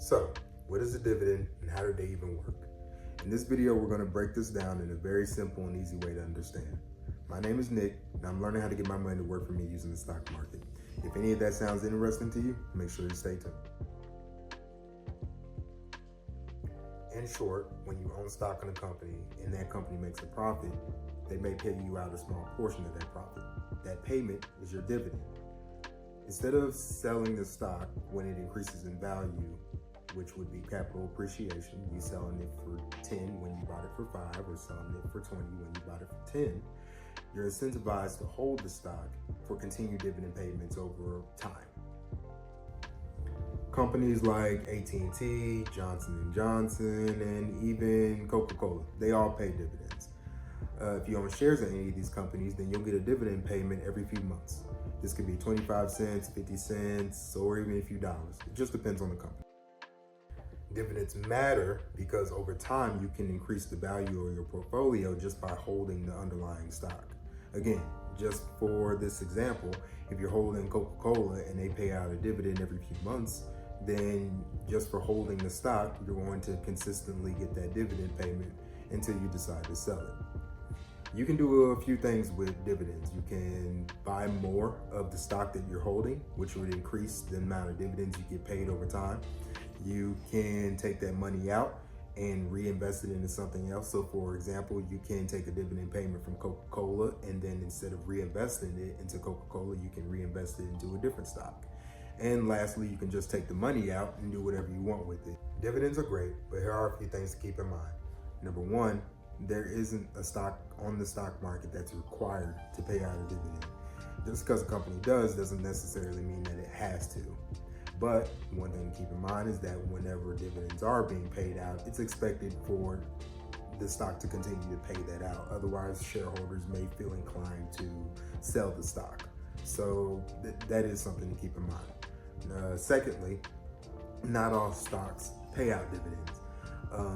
So, what is a dividend and how do they even work? In this video, we're going to break this down in a very simple and easy way to understand. My name is Nick, and I'm learning how to get my money to work for me using the stock market. If any of that sounds interesting to you, make sure you stay tuned. In short, when you own stock in a company and that company makes a profit, they may pay you out a small portion of that profit. That payment is your dividend. Instead of selling the stock when it increases in value, which would be capital appreciation, you selling it for 10 when you bought it for 5 or selling it for 20 when you bought it for 10, you're incentivized to hold the stock for continued dividend payments over time. Companies like AT&T, Johnson & Johnson, and even Coca-Cola, they all pay dividends. If you own shares in any of these companies, then you'll get a dividend payment every few months. This could be 25 cents, 50 cents, or even a few dollars. It just depends on the company. Dividends matter because over time you can increase the value of your portfolio just by holding the underlying stock. Again, just for this example, if you're holding Coca-Cola and they pay out a dividend every few months, then just for holding the stock, you're going to consistently get that dividend payment until you decide to sell it. You can do a few things with dividends. You can buy more of the stock that you're holding, which would increase the amount of dividends you get paid over time. You can take that money out and reinvest it into something else. So for example, you can take a dividend payment from Coca-Cola, and then instead of reinvesting it into Coca-Cola, you can reinvest it into a different stock. And lastly, you can just take the money out and do whatever you want with it. Dividends are great, but here are a few things to keep in mind. Number one, there isn't a stock on the stock market that's required to pay out a dividend. Just because a company does doesn't necessarily mean that it has to. But one thing to keep in mind is that whenever dividends are being paid out, it's expected for the stock to continue to pay that out. Otherwise, shareholders may feel inclined to sell the stock. So that is something to keep in mind. Secondly, not all stocks pay out dividends.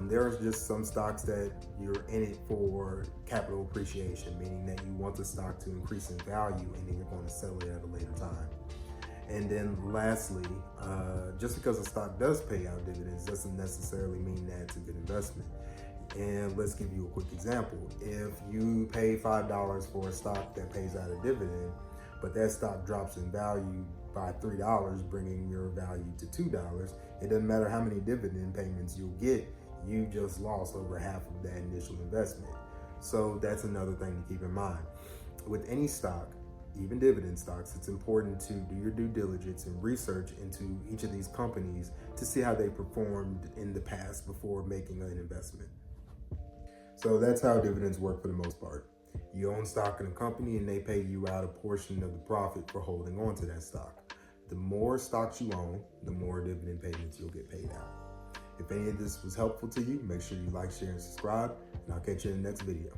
There are just some stocks that you're in it for capital appreciation, meaning that you want the stock to increase in value and then you're going to sell it at a later time. And then lastly, just because a stock does pay out dividends doesn't necessarily mean that it's a good investment. And let's give you a quick example. If you pay $5 for a stock that pays out a dividend, but that stock drops in value by $3, bringing your value to $2, it doesn't matter how many dividend payments you'll get, you just lost over half of that initial investment. So that's another thing to keep in mind. With any stock, even dividend stocks, it's important to do your due diligence and research into each of these companies to see how they performed in the past before making an investment. So that's how dividends work for the most part. You own stock in a company and they pay you out a portion of the profit for holding on to that stock. The more stocks you own, the more dividend payments you'll get paid out. If any of this was helpful to you, make sure you like, share, and subscribe, and I'll catch you in the next video.